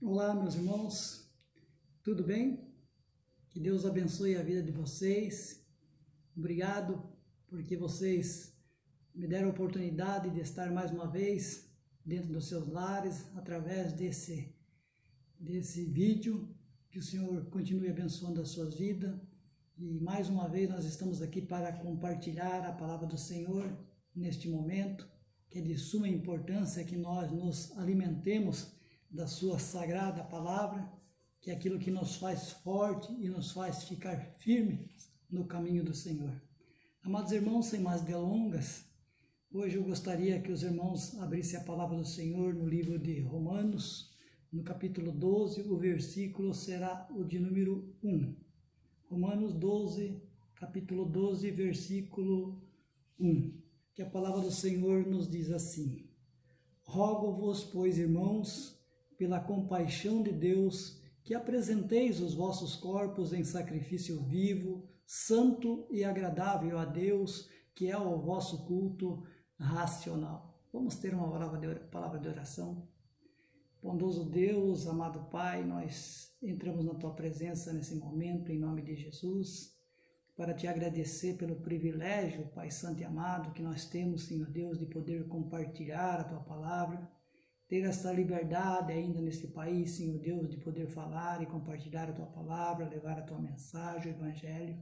Olá, meus irmãos, tudo bem? Que Deus abençoe a vida de vocês. Obrigado porque vocês me deram a oportunidade de estar mais uma vez dentro dos seus lares, através desse vídeo. Que o Senhor continue abençoando as suas vidas. E mais uma vez nós estamos aqui para compartilhar a palavra do Senhor neste momento, que é de suma importância que nós nos alimentemos da sua sagrada palavra, que é aquilo que nos faz forte e nos faz ficar firmes no caminho do Senhor. Amados irmãos, sem mais delongas, hoje eu gostaria que os irmãos abrissem a palavra do Senhor no livro de Romanos, no capítulo 12, o versículo será o de número 1. Romanos 12, capítulo 12, versículo 1, que a palavra do Senhor nos diz assim: Rogo-vos, pois, irmãos, pela compaixão de Deus, que apresenteis os vossos corpos em sacrifício vivo, santo e agradável a Deus, que é o vosso culto racional. Vamos ter uma palavra de oração. Bondoso Deus, amado Pai, nós entramos na Tua presença nesse momento, em nome de Jesus, para Te agradecer pelo privilégio, Pai Santo e amado, que nós temos, Senhor Deus, de poder compartilhar a Tua palavra, ter essa liberdade ainda nesse país, Senhor Deus, de poder falar e compartilhar a Tua palavra, levar a Tua mensagem, o Evangelho,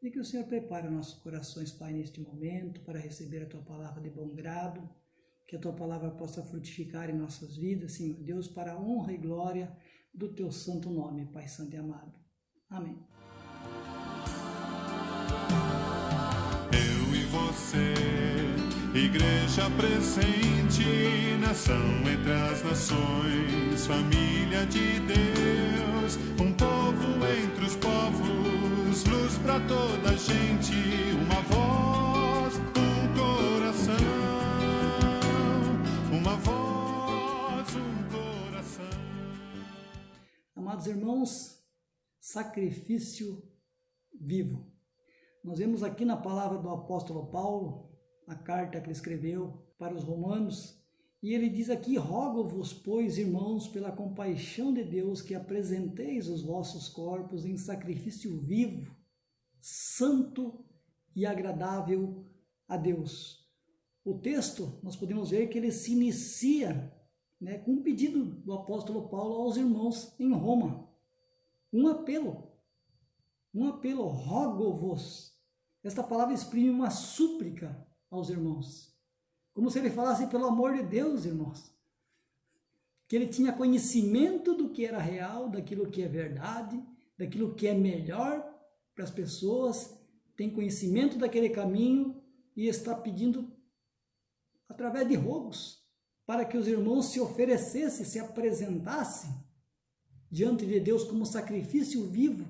e que o Senhor prepare nossos corações, Pai, neste momento, para receber a Tua palavra de bom grado, que a Tua palavra possa frutificar em nossas vidas, Senhor Deus, para a honra e glória do Teu santo nome, Pai Santo e amado. Amém. Eu e você, igreja presente, nação entre as nações, família de Deus, um povo entre os povos, luz para toda a gente, uma voz, um coração, uma voz, um coração. Amados irmãos, sacrifício vivo. Nós vemos aqui na palavra do apóstolo Paulo, a carta que ele escreveu para os romanos, e ele diz aqui: Rogo-vos, pois, irmãos, pela compaixão de Deus, que apresenteis os vossos corpos em sacrifício vivo, santo e agradável a Deus. O texto, nós podemos ver que ele se inicia, com um pedido do apóstolo Paulo aos irmãos em Roma. Um apelo, rogo-vos. Esta palavra exprime uma súplica aos irmãos, como se ele falasse: pelo amor de Deus, irmãos, que ele tinha conhecimento do que era real, daquilo que é verdade, daquilo que é melhor para as pessoas, tem conhecimento daquele caminho e está pedindo, através de rogos, para que os irmãos se oferecessem, se apresentassem diante de Deus como sacrifício vivo,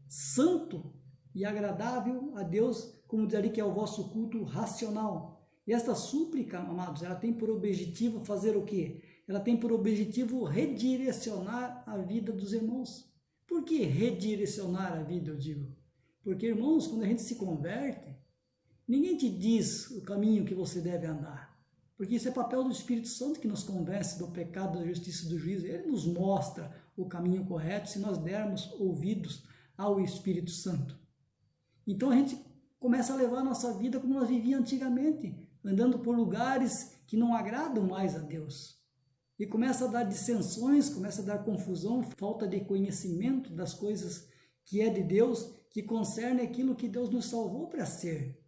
santo e agradável a Deus, como diz ali, que é o vosso culto racional. E esta súplica, amados, ela tem por objetivo fazer o quê? Ela tem por objetivo redirecionar a vida dos irmãos. Por que redirecionar a vida, eu digo? Porque, irmãos, quando a gente se converte, ninguém te diz o caminho que você deve andar. Porque isso é papel do Espírito Santo, que nos convence do pecado, da justiça e do juízo. Ele nos mostra o caminho correto se nós dermos ouvidos ao Espírito Santo. Então a gente começa a levar a nossa vida como nós vivíamos antigamente, andando por lugares que não agradam mais a Deus. E começa a dar dissensões, começa a dar confusão, falta de conhecimento das coisas que é de Deus, que concerne aquilo que Deus nos salvou para ser.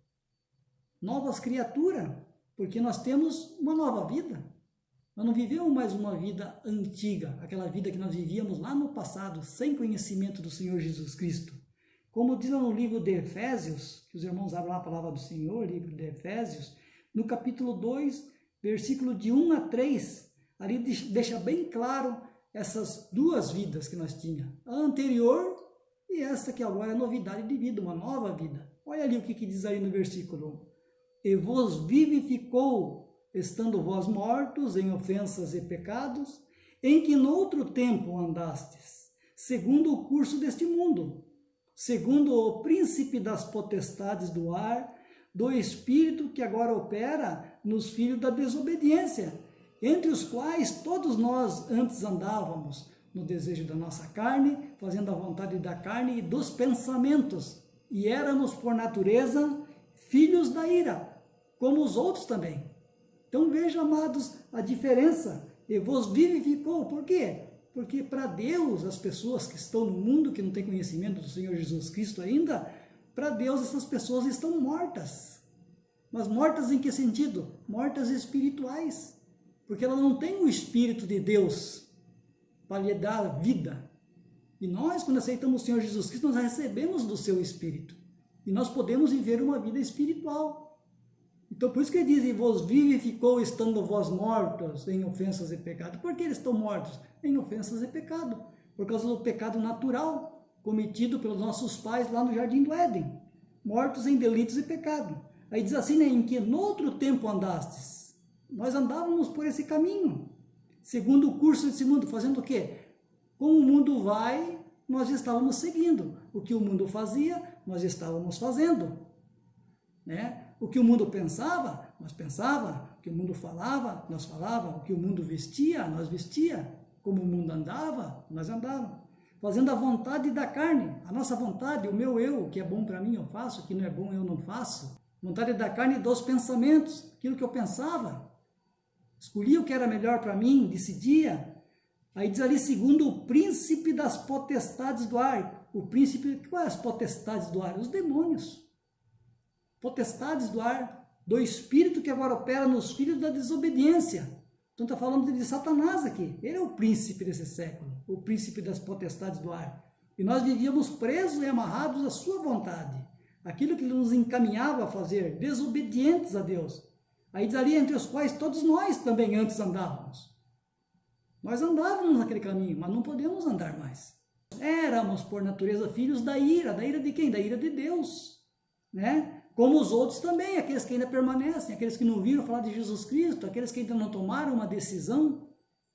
Novas criaturas, porque nós temos uma nova vida. Nós não vivemos mais uma vida antiga, aquela vida que nós vivíamos lá no passado, sem conhecimento do Senhor Jesus Cristo. Como diz no livro de Efésios, que os irmãos abram a palavra do Senhor, livro de Efésios, no capítulo 2, versículo de 1 a 3, ali deixa bem claro essas duas vidas que nós tínhamos, a anterior e essa que agora é novidade de vida, uma nova vida. Olha ali o que diz aí no versículo 1. E vos vivificou, estando vós mortos em ofensas e pecados, em que noutro tempo andastes, segundo o curso deste mundo, segundo o príncipe das potestades do ar, do espírito que agora opera nos filhos da desobediência, entre os quais todos nós antes andávamos no desejo da nossa carne, fazendo a vontade da carne e dos pensamentos, e éramos por natureza filhos da ira, como os outros também. Então veja, amados, a diferença. E vos vivificou. Por quê? Porque para Deus, as pessoas que estão no mundo, que não têm conhecimento do Senhor Jesus Cristo ainda, para Deus essas pessoas estão mortas. Mas mortas em que sentido? Mortas espirituais. Porque ela não tem o Espírito de Deus para lhe dar vida. E nós, quando aceitamos o Senhor Jesus Cristo, nós recebemos do seu Espírito. E nós podemos viver uma vida espiritual. Então, por isso que ele diz, e vos vivificou estando vós mortos em ofensas e pecado. Por que eles estão mortos? Em ofensas e pecado. Por causa do pecado natural cometido pelos nossos pais lá no Jardim do Éden. Mortos em delitos e pecado. Aí diz assim, né, em que noutro tempo andastes. Nós andávamos por esse caminho. Segundo o curso desse mundo, fazendo o quê? Como o mundo vai, nós estávamos seguindo. O que o mundo fazia, nós estávamos fazendo. Né? O que o mundo pensava, nós pensava. O que o mundo falava, nós falava. O que o mundo vestia, nós vestia. Como o mundo andava, nós andávamos. Fazendo a vontade da carne. A nossa vontade, o meu eu, o que é bom para mim eu faço, o que não é bom eu não faço. Vontade da carne e dos pensamentos. Aquilo que eu pensava. Escolhia o que era melhor para mim, decidia. Aí diz ali, segundo o príncipe das potestades do ar. O príncipe, quais as potestades do ar? Os demônios. Potestades do ar, do espírito que agora opera nos filhos da desobediência. Então está falando de Satanás aqui. Ele é o príncipe desse século, o príncipe das potestades do ar. E nós vivíamos presos e amarrados à sua vontade. Aquilo que ele nos encaminhava a fazer, desobedientes a Deus. Aí diz ali, entre os quais todos nós também antes andávamos. Nós andávamos naquele caminho, mas não podemos andar mais. Éramos, por natureza, filhos da ira. Da ira de quem? Da ira de Deus. Né? Como os outros também, aqueles que ainda permanecem, aqueles que não viram falar de Jesus Cristo, aqueles que ainda não tomaram uma decisão,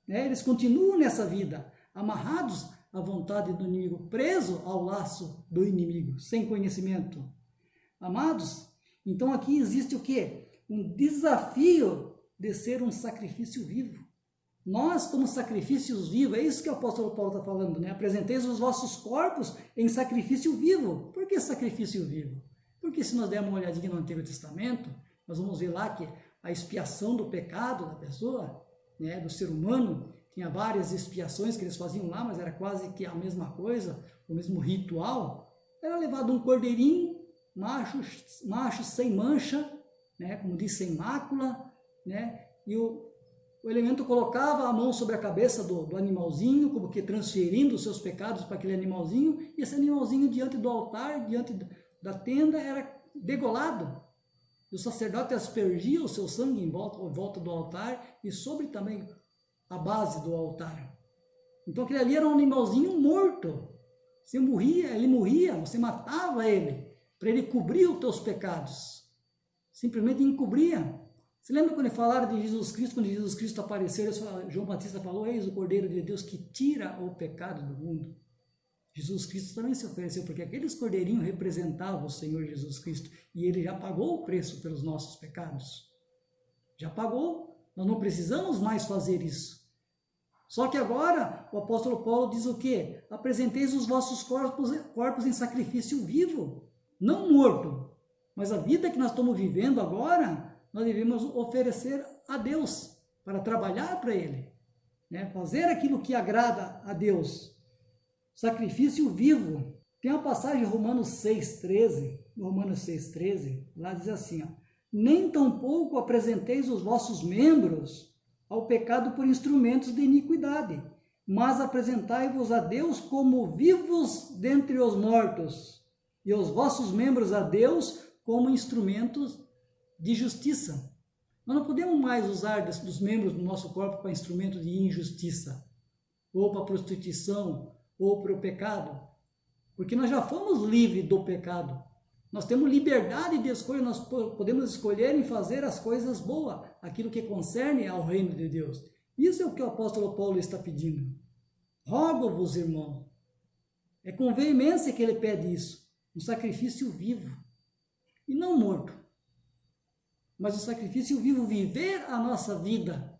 né? Eles continuam nessa vida, amarrados à vontade do inimigo, presos ao laço do inimigo, sem conhecimento. Amados, então aqui existe o quê? Um desafio de ser um sacrifício vivo. Nós, como sacrifícios vivos, é isso que o apóstolo Paulo está falando, né? Apresenteis os vossos corpos em sacrifício vivo. Por que sacrifício vivo? Porque se nós dermos uma olhadinha no Antigo Testamento, nós vamos ver lá que a expiação do pecado da pessoa, né, do ser humano, tinha várias expiações que eles faziam lá, mas era quase que a mesma coisa, o mesmo ritual. Era levado um cordeirinho, macho sem mancha, né, como diz, sem mácula, né, e o elemento colocava a mão sobre a cabeça do animalzinho, como que transferindo os seus pecados para aquele animalzinho, e esse animalzinho diante do altar, diante da tenda, era degolado. E o sacerdote aspergia o seu sangue em volta do altar e sobre também a base do altar. Então aquele ali era um animalzinho morto. Você morria, ele morria, você matava ele, para ele cobrir os teus pecados. Simplesmente encobria. Você lembra quando falaram de Jesus Cristo, quando Jesus Cristo apareceu, João Batista falou, eis o Cordeiro de Deus que tira o pecado do mundo. Jesus Cristo também se ofereceu, porque aqueles cordeirinhos representavam o Senhor Jesus Cristo, e ele já pagou o preço pelos nossos pecados. Já pagou, nós não precisamos mais fazer isso. Só que agora, o apóstolo Paulo diz o quê? Apresenteis os vossos corpos em sacrifício vivo, não morto. Mas a vida que nós estamos vivendo agora, nós devemos oferecer a Deus, para trabalhar para Ele, né? Fazer aquilo que agrada a Deus. Sacrifício vivo. Tem uma passagem em Romanos 6,13, lá diz assim, ó, nem tampouco apresenteis os vossos membros ao pecado por instrumentos de iniquidade, mas apresentai-vos a Deus como vivos dentre os mortos, e os vossos membros a Deus como instrumentos de justiça. Nós não podemos mais usar dos membros do nosso corpo para instrumento de injustiça, ou para prostituição, ou para o pecado, porque nós já fomos livres do pecado. Nós temos liberdade de escolha, nós podemos escolher em fazer as coisas boas, aquilo que concerne ao reino de Deus. Isso é o que o apóstolo Paulo está pedindo. Rogo-vos, irmão, é com veemência que ele pede isso, um sacrifício vivo, e não morto, mas o sacrifício vivo, viver a nossa vida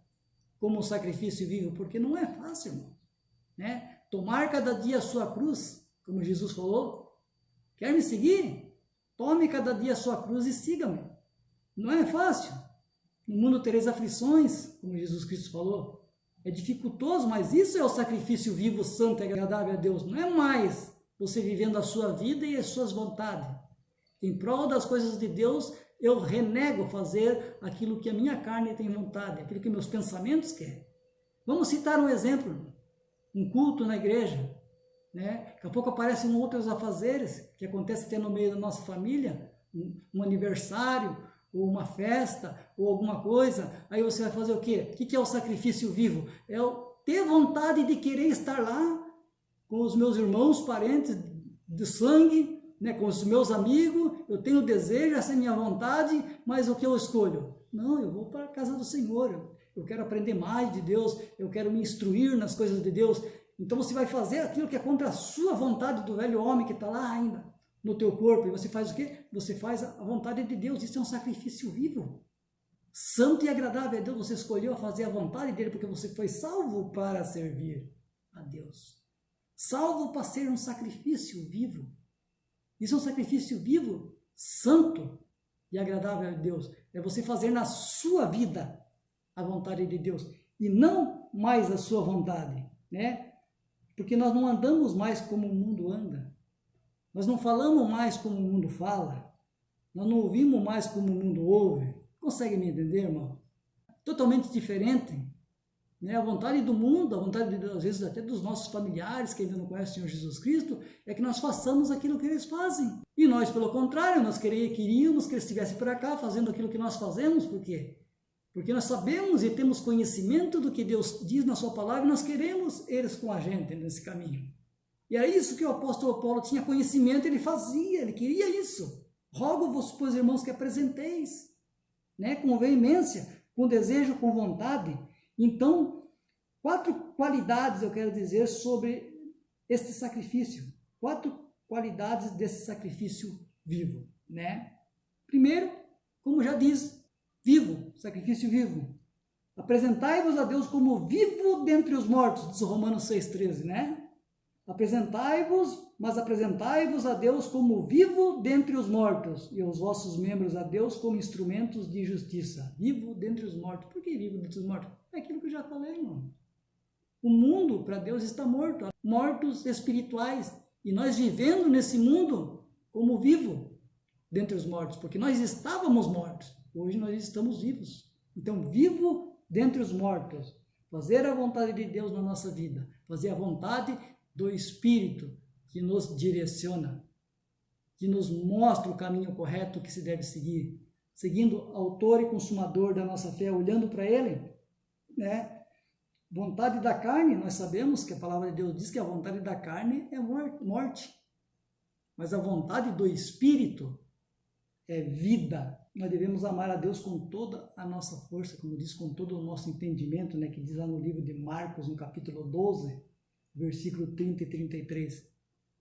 como um sacrifício vivo, porque não é fácil, irmão, né? Tomar cada dia a sua cruz, como Jesus falou. Quer me seguir? Tome cada dia a sua cruz e siga-me. Não é fácil. No mundo tereis aflições, como Jesus Cristo falou. É dificultoso, mas isso é o sacrifício vivo, santo e agradável a Deus. Não é mais você vivendo a sua vida e as suas vontades. Em prol das coisas de Deus, eu renego fazer aquilo que a minha carne tem vontade, aquilo que meus pensamentos querem. Vamos citar um exemplo. Um culto na igreja, né? Daqui a pouco aparecem outros afazeres, que acontece até no meio da nossa família, um aniversário, ou uma festa, ou alguma coisa. Aí você vai fazer o quê? O que é o sacrifício vivo? É ter vontade de querer estar lá com os meus irmãos, parentes de sangue, né? Com os meus amigos. Eu tenho desejo, essa é a minha vontade, mas o que eu escolho? Não, eu vou para a casa do Senhor. Eu quero aprender mais de Deus, eu quero me instruir nas coisas de Deus. Então você vai fazer aquilo que é contra a sua vontade do velho homem que está lá ainda no teu corpo. E você faz o quê? Você faz a vontade de Deus. Isso é um sacrifício vivo. Santo e agradável a Deus. Você escolheu fazer a vontade dele porque você foi salvo para servir a Deus. Salvo para ser um sacrifício vivo. Isso é um sacrifício vivo, santo e agradável a Deus. É você fazer na sua vida a vontade de Deus e não mais a sua vontade, né? Porque nós não andamos mais como o mundo anda, nós não falamos mais como o mundo fala, nós não ouvimos mais como o mundo ouve. Consegue me entender, irmão? Totalmente diferente, né? A vontade do mundo, a vontade às vezes até dos nossos familiares que ainda não conhecem o Senhor Jesus Cristo, é que nós façamos aquilo que eles fazem. E nós, pelo contrário, nós queríamos que eles estivessem por cá fazendo aquilo que nós fazemos. Por quê? Porque nós sabemos e temos conhecimento do que Deus diz na sua palavra e nós queremos eles com a gente nesse caminho. E é isso que o apóstolo Paulo tinha conhecimento, ele fazia, ele queria isso. Rogo-vos, pois, irmãos, que apresenteis, né, com veemência, com desejo, com vontade. Então, 4 qualidades eu quero dizer sobre este sacrifício. 4 qualidades desse sacrifício vivo, né? Primeiro, como já diz, vivo, sacrifício vivo. Apresentai-vos a Deus como vivo dentre os mortos, diz Romanos 6,13, né? Apresentai-vos a Deus como vivo dentre os mortos, e os vossos membros a Deus como instrumentos de justiça. Vivo dentre os mortos. Por que vivo dentre os mortos? É aquilo que eu já falei, irmão. O mundo, para Deus, está morto. Mortos espirituais. E nós vivendo nesse mundo como vivo dentre os mortos, porque nós estávamos mortos. Hoje nós estamos vivos. Então, vivo dentre os mortos. Fazer a vontade de Deus na nossa vida. Fazer a vontade do Espírito que nos direciona, que nos mostra o caminho correto que se deve seguir. Seguindo o autor e consumador da nossa fé, olhando para ele, né? Vontade da carne, nós sabemos que a palavra de Deus diz que a vontade da carne é morte. Mas a vontade do Espírito é vida. Nós devemos amar a Deus com toda a nossa força, como diz, com todo o nosso entendimento, né? Que diz lá no livro de Marcos, no capítulo 12, versículo 30 e 33,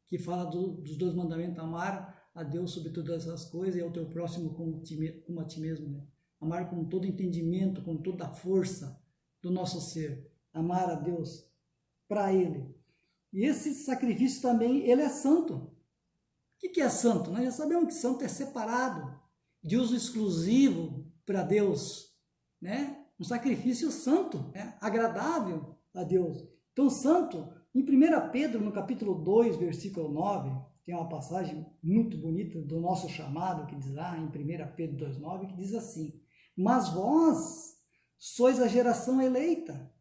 que fala dos 2 mandamentos, amar a Deus sobre todas as coisas e ao teu próximo como a ti mesmo, né? Amar com todo entendimento, com toda a força do nosso ser, amar a Deus para Ele. E esse sacrifício também, ele é santo. O que é santo? Nós já sabemos que santo é separado, de uso exclusivo para Deus, né? Um sacrifício santo, né? Agradável a Deus. Então, santo, em 1 Pedro, no capítulo 2, versículo 9, tem uma passagem muito bonita do nosso chamado, que diz lá em 1 Pedro 2,9, que diz assim: mas vós sois a geração eleita,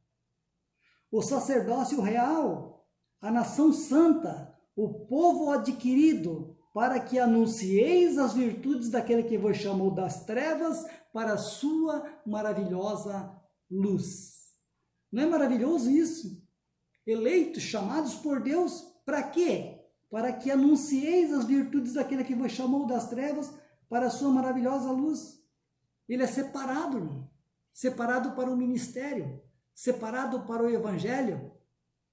o sacerdócio real, a nação santa, o povo adquirido, para que anuncieis as virtudes daquele que vos chamou das trevas para a sua maravilhosa luz. Não é maravilhoso isso? Eleitos, chamados por Deus, para quê? Para que anuncieis as virtudes daquele que vos chamou das trevas para a sua maravilhosa luz. Ele é separado, irmão. Separado para o ministério, separado para o evangelho,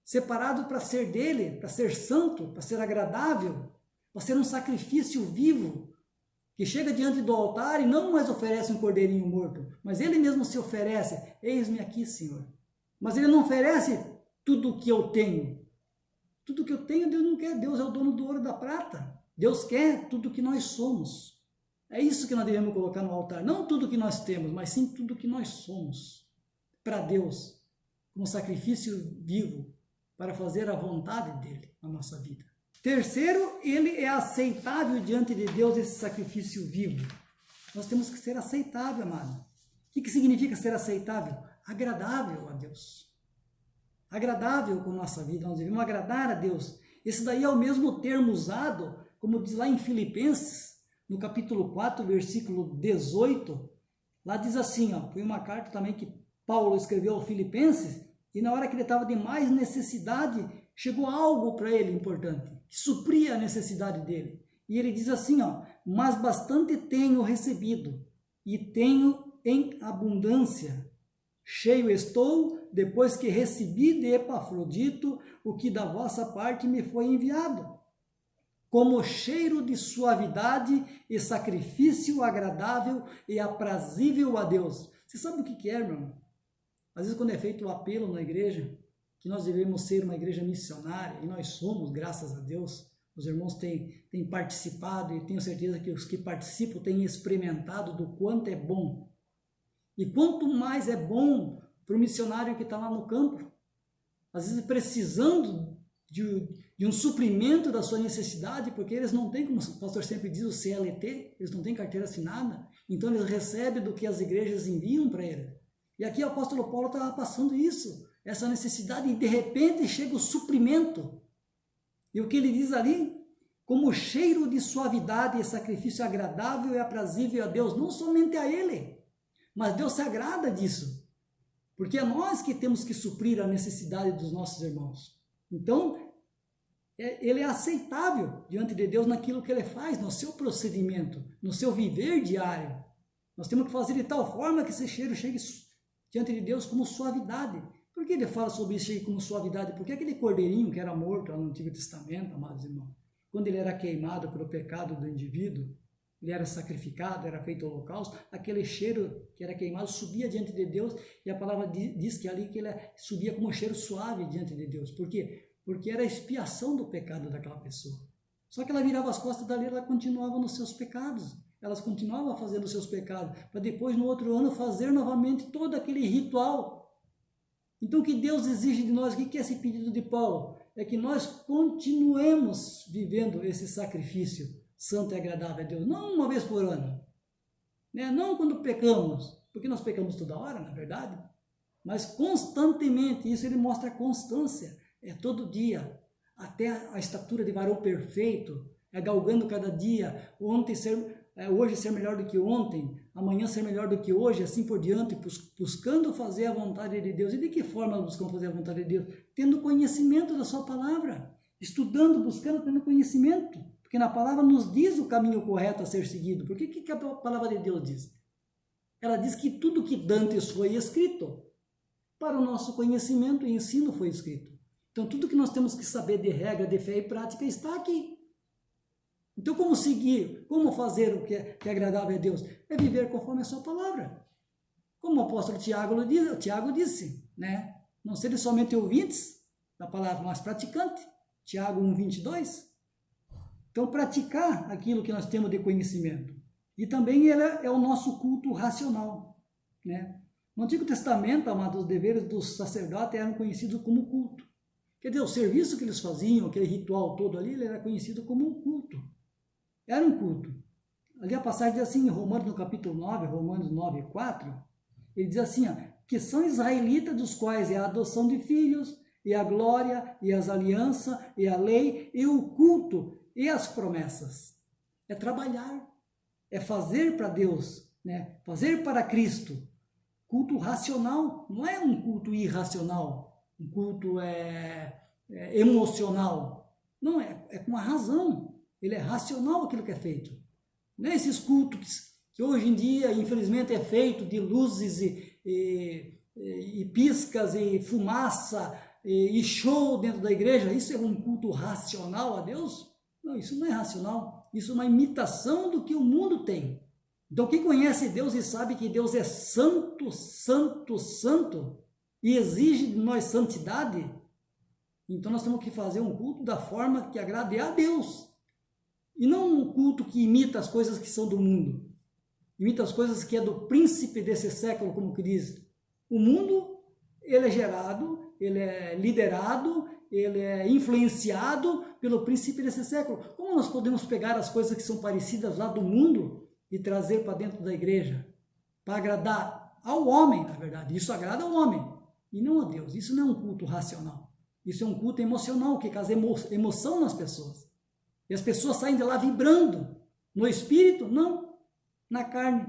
separado para ser dele, para ser santo, para ser agradável, para ser um sacrifício vivo, que chega diante do altar e não mais oferece um cordeirinho morto, mas ele mesmo se oferece, eis-me aqui, Senhor. Mas ele não oferece tudo o que eu tenho. Tudo que eu tenho, Deus não quer. Deus é o dono do ouro e da prata. Deus quer tudo o que nós somos. É isso que nós devemos colocar no altar. Não tudo que nós temos, mas sim tudo que nós somos. Para Deus, como sacrifício vivo, para fazer a vontade dele na nossa vida. Terceiro, ele é aceitável diante de Deus, esse sacrifício vivo. Nós temos que ser aceitável, amado. O que significa ser aceitável? Agradável a Deus. Agradável com a nossa vida, nós devemos agradar a Deus. Esse daí é o mesmo termo usado, como diz lá em Filipenses, no capítulo 4, versículo 18, lá diz assim, foi uma carta também que Paulo escreveu aos Filipenses, e na hora que ele estava de mais necessidade, chegou algo para ele importante, que supria a necessidade dele. E ele diz assim, mas bastante tenho recebido, e tenho em abundância. Cheio estou, depois que recebi de Epafrodito o que da vossa parte me foi enviado, como cheiro de suavidade e sacrifício agradável e aprazível a Deus. Você sabe o que é, meu irmão? Às vezes quando é feito o apelo na igreja, que nós devemos ser uma igreja missionária, e nós somos, graças a Deus, os irmãos têm participado, e tenho certeza que os que participam têm experimentado do quanto é bom. E quanto mais é bom para o missionário que está lá no campo, às vezes precisando de um suprimento da sua necessidade, porque eles não têm, como o pastor sempre diz, o CLT, eles não têm carteira assinada, então eles recebem do que as igrejas enviam para ele. E aqui o apóstolo Paulo estava passando isso, essa necessidade, e de repente chega o suprimento. E o que ele diz ali? Como cheiro de suavidade e sacrifício agradável e aprazível a Deus, não somente a ele, mas Deus se agrada disso, porque é nós que temos que suprir a necessidade dos nossos irmãos. Então, ele é aceitável diante de Deus naquilo que ele faz, no seu procedimento, no seu viver diário. Nós temos que fazer de tal forma que esse cheiro chegue diante de Deus como suavidade. Por que ele fala sobre isso aí como suavidade? Porque aquele cordeirinho que era morto lá no Antigo Testamento, amados irmãos, quando ele era queimado pelo pecado do indivíduo, ele era sacrificado, era feito holocausto, aquele cheiro que era queimado subia diante de Deus, e a palavra diz que ali que ele subia como um cheiro suave diante de Deus. Por quê? Porque era a expiação do pecado daquela pessoa. Só que ela virava as costas dali, ela continuava nos seus pecados, elas continuavam fazendo os seus pecados, para depois no outro ano fazer novamente todo aquele ritual. Então o que Deus exige de nós, o que é esse pedido de Paulo? É que nós continuemos vivendo esse sacrifício santo e agradável a Deus, não uma vez por ano, né? Não quando pecamos, porque nós pecamos toda hora, na verdade, mas constantemente. Isso ele mostra a constância, é todo dia, até a estatura de varão perfeito, é galgando cada dia, hoje ser melhor do que ontem, amanhã ser melhor do que hoje, assim por diante, buscando fazer a vontade de Deus. E de que forma buscamos fazer a vontade de Deus? Tendo conhecimento da sua palavra, estudando, buscando, tendo conhecimento. Porque na palavra nos diz o caminho correto a ser seguido. Porque o que a palavra de Deus diz? Ela diz que tudo que dantes foi escrito, para o nosso conhecimento e ensino foi escrito. Então tudo que nós temos que saber de regra, de fé e prática está aqui. Então como seguir, como fazer o que é agradável a Deus? É viver conforme a sua palavra. Como o apóstolo Tiago disse, né? Não serem somente ouvintes da palavra, mas praticantes. Tiago 1:22. Então, praticar aquilo que nós temos de conhecimento. E também ele é o nosso culto racional, né? No Antigo Testamento, amados, os deveres dos sacerdotes eram conhecidos como culto. Quer dizer, o serviço que eles faziam, aquele ritual todo ali, ele era conhecido como um culto. Era um culto. Ali a passagem diz assim, em Romanos, no capítulo 9, Romanos 9:4, ele diz assim, que são israelitas, dos quais é a adoção de filhos, e a glória, e as alianças, e a lei, e o culto, e as promessas. É trabalhar, é fazer para Deus, né? Fazer para Cristo. Culto racional, não é um culto irracional, um culto emocional. Não, é com a razão. Ele é racional aquilo que é feito. Não é esses cultos que hoje em dia, infelizmente, é feito de luzes e piscas e fumaça e show dentro da igreja. Isso é um culto racional a Deus? Não, isso não é racional, isso é uma imitação do que o mundo tem. Então quem conhece Deus e sabe que Deus é santo, santo, santo, e exige de nós santidade, então nós temos que fazer um culto da forma que agrade a Deus, e não um culto que imita as coisas que são do mundo, imita as coisas que é do príncipe desse século, como que diz. O mundo, ele é gerado, ele é liderado, ele é influenciado pelo príncipe desse século. Como nós podemos pegar as coisas que são parecidas lá do mundo e trazer para dentro da igreja? Para agradar ao homem, na verdade. Isso agrada ao homem e não a Deus. Isso não é um culto racional. Isso é um culto emocional, que causa emoção nas pessoas. E as pessoas saem de lá vibrando. No espírito, não. Na carne.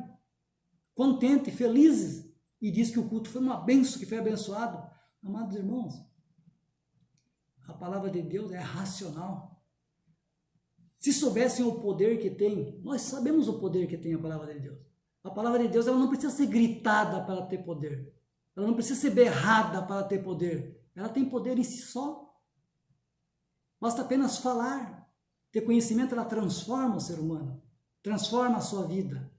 Contentes, felizes. E diz que o culto foi uma bênção, que foi abençoado. Amados irmãos, a palavra de Deus é racional. Se soubessem o poder que tem, nós sabemos o poder que tem a palavra de Deus. A palavra de Deus, ela não precisa ser gritada para ter poder. Ela não precisa ser berrada para ter poder. Ela tem poder em si só. Basta apenas falar. Ter conhecimento, ela transforma o ser humano. Transforma a sua vida.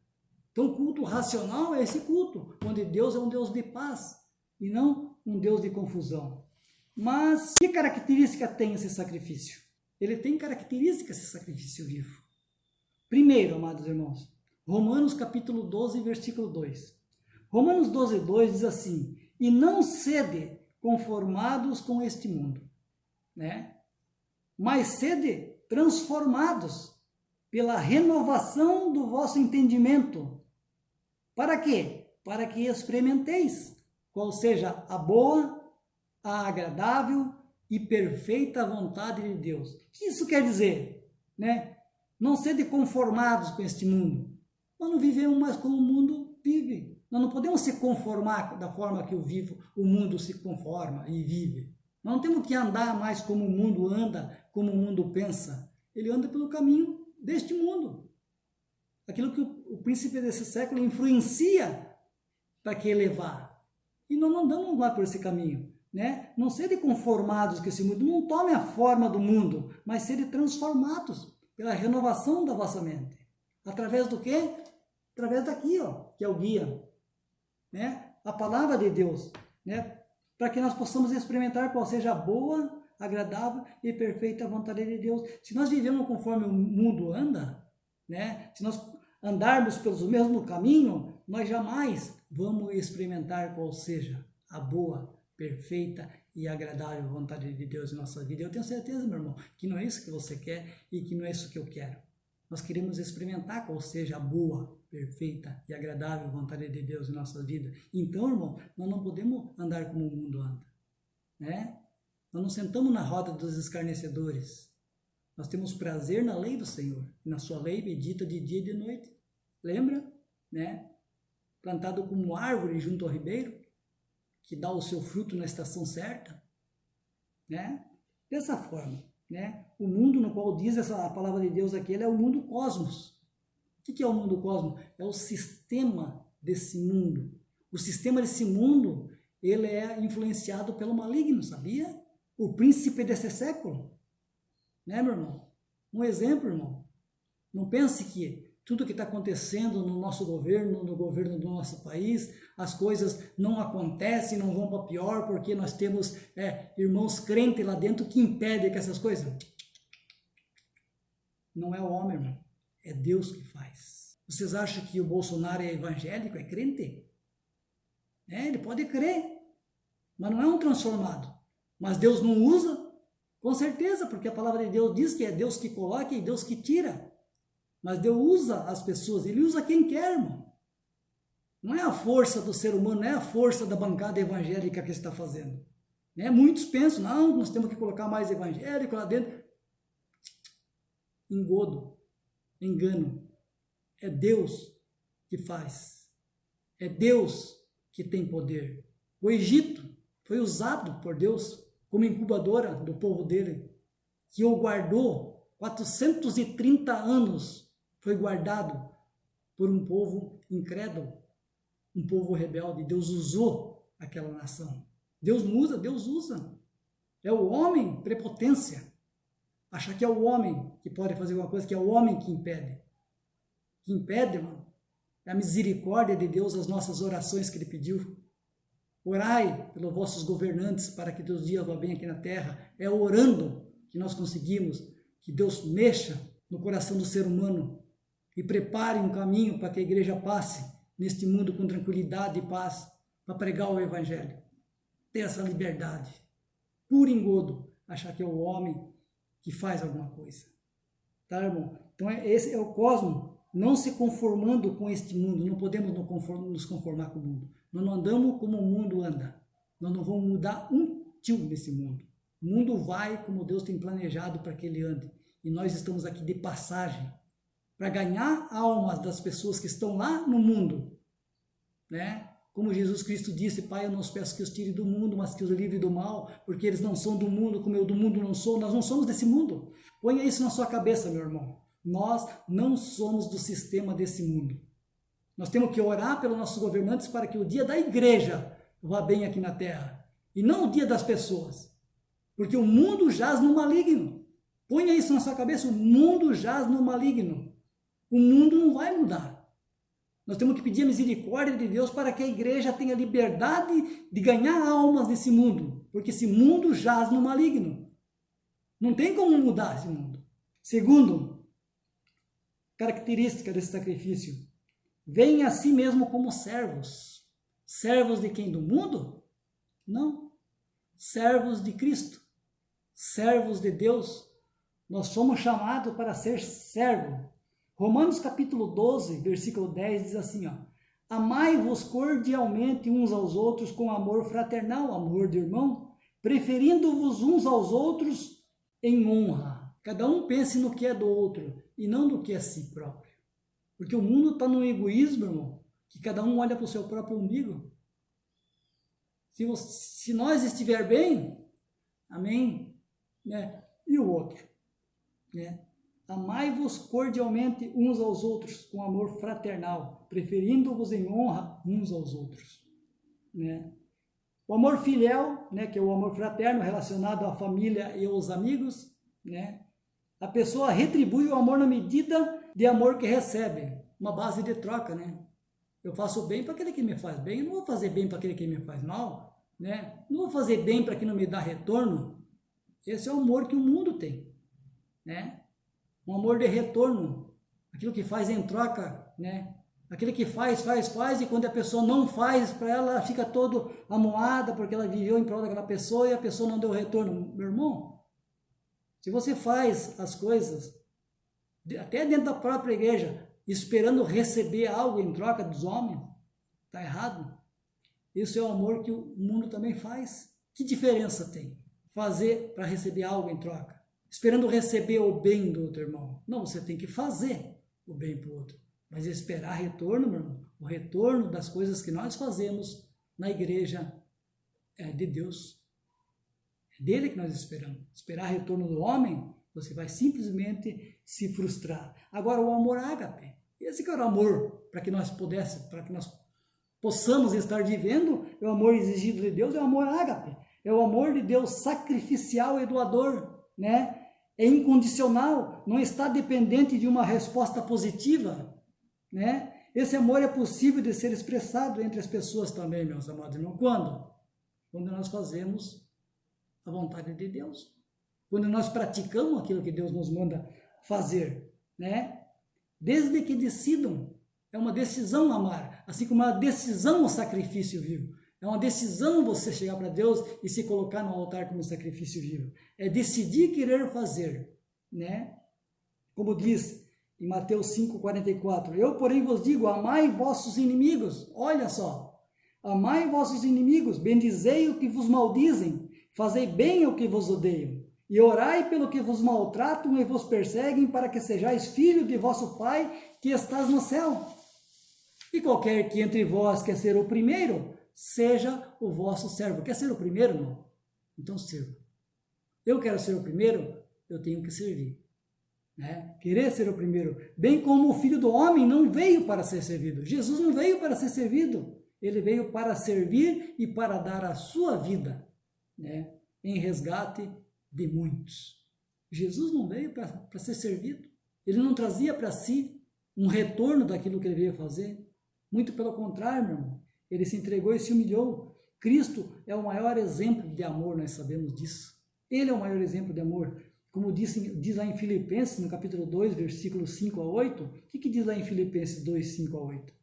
Então o culto racional é esse culto, onde Deus é um Deus de paz e não um Deus de confusão. Mas que característica tem esse sacrifício? Ele tem características, esse sacrifício vivo. Primeiro, amados irmãos, Romanos capítulo 12, versículo 2. Romanos 12, 2 diz assim: e não sede conformados com este mundo, né? Mas sede transformados pela renovação do vosso entendimento. Para quê? Para que experimenteis qual seja a boa, a agradável e perfeita vontade de Deus. O que isso quer dizer? Né? Não sede conformados com este mundo. Nós não vivemos mais como o mundo vive. Nós não podemos se conformar da forma que o mundo se conforma e vive. Nós não temos que andar mais como o mundo anda, como o mundo pensa. Ele anda pelo caminho deste mundo. Aquilo que o príncipe desse século influencia para que ele vá. E nós não andamos lá por esse caminho. Né? Não serem conformados com esse mundo, não tomem a forma do mundo, mas serem transformados pela renovação da vossa mente. Através do quê? Através daqui, ó, que é o guia. Né? A palavra de Deus. Né? Para que nós possamos experimentar qual seja a boa, agradável e perfeita vontade de Deus. Se nós vivemos conforme o mundo anda, né? Se nós andarmos pelo mesmo caminho, nós jamais vamos experimentar qual seja a boa, perfeita e agradável vontade de Deus em nossa vida. Eu tenho certeza, meu irmão, que não é isso que você quer e que não é isso que eu quero. Nós queremos experimentar qual seja a boa, perfeita e agradável vontade de Deus em nossa vida. Então, irmão, nós não podemos andar como o mundo anda. Né? Nós não sentamos na roda dos escarnecedores. Nós temos prazer na lei do Senhor. Na sua lei medita de dia e de noite. Lembra? Né? Plantado como árvore junto ao ribeiro, que dá o seu fruto na estação certa. Né? Dessa forma. Né? O mundo no qual diz a palavra de Deus aqui, ele é o mundo cosmos. O que é o mundo cosmos? É o sistema desse mundo. O sistema desse mundo, ele é influenciado pelo maligno, sabia? O príncipe desse século. Né, meu irmão? Um exemplo, irmão. Não pense que tudo que está acontecendo no nosso governo, no governo do nosso país, as coisas não acontecem, não vão para pior, porque nós temos irmãos crentes lá dentro que impedem que essas coisas... Não é o homem, irmão. É Deus que faz. Vocês acham que o Bolsonaro é evangélico, é crente? Ele pode crer, mas não é um transformado. Mas Deus não usa? Com certeza, porque a palavra de Deus diz que é Deus que coloca e Deus que tira. Mas Deus usa as pessoas, Ele usa quem quer, irmão. Não é a força do ser humano, não é a força da bancada evangélica que está fazendo. Né? Muitos pensam, não, nós temos que colocar mais evangélico lá dentro. Engodo, engano. É Deus que faz. É Deus que tem poder. O Egito foi usado por Deus como incubadora do povo dele, que o guardou 430 anos, foi guardado por um povo incrédulo, um povo rebelde. Deus usou aquela nação. Deus não usa, Deus usa. É o homem prepotência. Achar que é o homem que pode fazer alguma coisa, que é o homem que impede. Que impede, irmão, é a misericórdia de Deus, as nossas orações que Ele pediu. Orai pelos vossos governantes para que Deus dias vá bem aqui na terra. É orando que nós conseguimos que Deus mexa no coração do ser humano e prepare um caminho para que a igreja passe neste mundo com tranquilidade e paz para pregar o evangelho. Ter essa liberdade. Por engodo, achar que é o homem que faz alguma coisa. Tá, irmão? Então esse é o cosmo, não se conformando com este mundo. Não podemos nos conformar com o mundo. Nós não andamos como o mundo anda. Nós não vamos mudar um tio nesse mundo. O mundo vai como Deus tem planejado para que ele ande. E nós estamos aqui de passagem para ganhar almas das pessoas que estão lá no mundo, né? Como Jesus Cristo disse: Pai, eu não os peço que os tire do mundo, mas que os livre do mal, porque eles não são do mundo, como eu do mundo não sou. Nós não somos desse mundo. Ponha isso na sua cabeça, meu irmão. Nós não somos do sistema desse mundo. Nós temos que orar pelos nossos governantes para que o dia da igreja vá bem aqui na terra, e não o dia das pessoas, porque o mundo jaz no maligno. Ponha isso na sua cabeça: o mundo jaz no maligno. O mundo não vai mudar. Nós temos que pedir a misericórdia de Deus para que a igreja tenha liberdade de ganhar almas nesse mundo, porque esse mundo jaz no maligno. Não tem como mudar esse mundo. Segundo, característica desse sacrifício: venha a si mesmo como servos. Servos de quem? Do mundo? Não. Servos de Cristo. Servos de Deus. Nós somos chamados para ser servo. Romanos capítulo 12, versículo 10 diz assim, ó: amai-vos cordialmente uns aos outros com amor fraternal, amor de irmão, preferindo-vos uns aos outros em honra. Cada um pense no que é do outro e não no que é si próprio. Porque o mundo está no egoísmo, irmão, que cada um olha para o seu próprio umbigo. Se nós estiver bem, amém, né? E o outro, né? Amai-vos cordialmente uns aos outros com amor fraternal, preferindo-vos em honra uns aos outros, né? O amor filial, né, que é o amor fraterno relacionado à família e aos amigos, né? A pessoa retribui o amor na medida de amor que recebe, uma base de troca, né? Eu faço bem para aquele que me faz bem, eu não vou fazer bem para aquele que me faz mal, né? Não vou fazer bem para quem não me dá retorno. Esse é o amor que o mundo tem, né? Um amor de retorno, aquilo que faz em troca, né? Aquele que faz, e quando a pessoa não faz para ela, ela fica todo amuada porque ela viveu em prol daquela pessoa e a pessoa não deu retorno. Meu irmão, se você faz as coisas, até dentro da própria igreja, esperando receber algo em troca dos homens, está errado. Isso é o amor que o mundo também faz. Que diferença tem fazer para receber algo em troca? Esperando receber o bem do outro irmão. Não, você tem que fazer o bem para o outro. Mas esperar retorno, meu irmão, o retorno das coisas que nós fazemos na igreja é de Deus. É dele que nós esperamos. Esperar retorno do homem, você vai simplesmente se frustrar. Agora, o amor ágape, esse que era o amor para que nós possamos estar vivendo, é o amor exigido de Deus, é o amor ágape. É o amor de Deus sacrificial e doador, né? É incondicional, não está dependente de uma resposta positiva, né? Esse amor é possível de ser expressado entre as pessoas também, meus amados irmãos. Quando? Quando nós fazemos a vontade de Deus. Quando nós praticamos aquilo que Deus nos manda fazer, né? Desde que decidam, é uma decisão amar, assim como é uma decisão o sacrifício vivo. É uma decisão você chegar para Deus e se colocar no altar como sacrifício vivo. É decidir querer fazer, né? Como diz em Mateus 5,44, eu, porém, vos digo, amai vossos inimigos. Olha só, amai vossos inimigos, bendizei o que vos maldizem, fazei bem o que vos odeiam, e orai pelo que vos maltratam e vos perseguem, para que sejais filhos de vosso Pai que estás no céu. E qualquer que entre vós quer ser o primeiro, seja o vosso servo. Quer ser o primeiro, irmão? Então sirva. Eu quero ser o primeiro, eu tenho que servir, né? Querer ser o primeiro. Bem como o Filho do Homem não veio para ser servido. Jesus não veio para ser servido. Ele veio para servir e para dar a sua vida, né? Em resgate de muitos. Jesus não veio para ser servido. Ele não trazia para si um retorno daquilo que ele veio fazer. Muito pelo contrário, meu irmão. Ele se entregou e se humilhou. Cristo é o maior exemplo de amor, nós sabemos disso. Ele é o maior exemplo de amor. Como diz lá em Filipenses, no capítulo 2, versículos 5 a 8. O que diz lá em Filipenses 2, 5 a 8?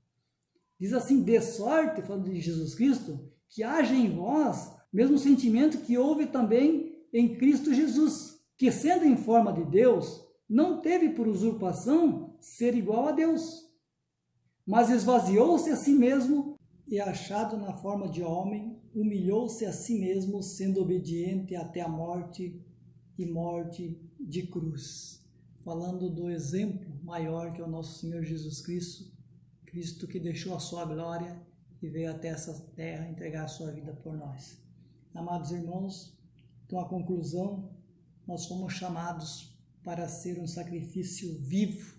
Diz assim: de sorte, falando de Jesus Cristo, que haja em vós mesmo sentimento que houve também em Cristo Jesus, que sendo em forma de Deus, não teve por usurpação ser igual a Deus, mas esvaziou-se a si mesmo e, achado na forma de homem, humilhou-se a si mesmo, sendo obediente até a morte e morte de cruz. Falando do exemplo maior que é o nosso Senhor Jesus Cristo, Cristo que deixou a sua glória e veio até essa terra entregar a sua vida por nós. Amados irmãos, então a conclusão, nós fomos chamados para ser um sacrifício vivo,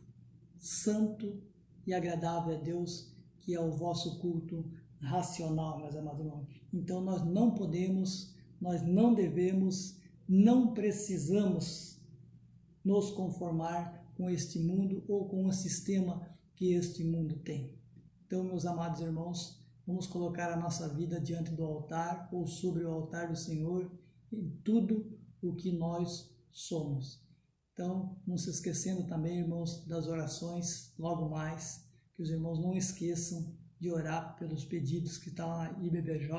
santo e agradável a Deus, que é o vosso culto racional, meus amados irmãos. Então nós não podemos, nós não devemos, não precisamos nos conformar com este mundo ou com o sistema que este mundo tem. Então, meus amados irmãos, vamos colocar a nossa vida diante do altar ou sobre o altar do Senhor em tudo o que nós somos. Então, não se esquecendo também, irmãos, das orações, logo mais, que os irmãos não esqueçam de orar pelos pedidos que estão lá na IBBJ,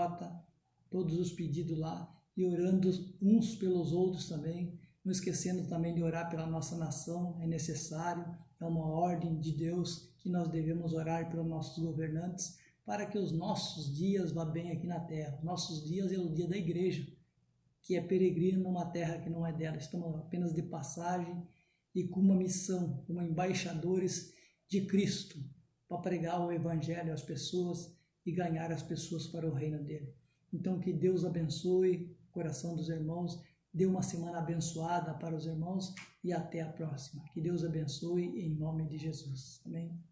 todos os pedidos lá, e orando uns pelos outros também, não esquecendo também de orar pela nossa nação, é necessário, é uma ordem de Deus que nós devemos orar pelos nossos governantes, para que os nossos dias vá bem aqui na terra. Nossos dias é o dia da igreja, que é peregrino numa terra que não é dela. Estamos apenas de passagem e com uma missão, como embaixadores de Cristo, para pregar o evangelho às pessoas e ganhar as pessoas para o reino dele. Então, que Deus abençoe o coração dos irmãos, dê uma semana abençoada para os irmãos e até a próxima. Que Deus abençoe em nome de Jesus. Amém.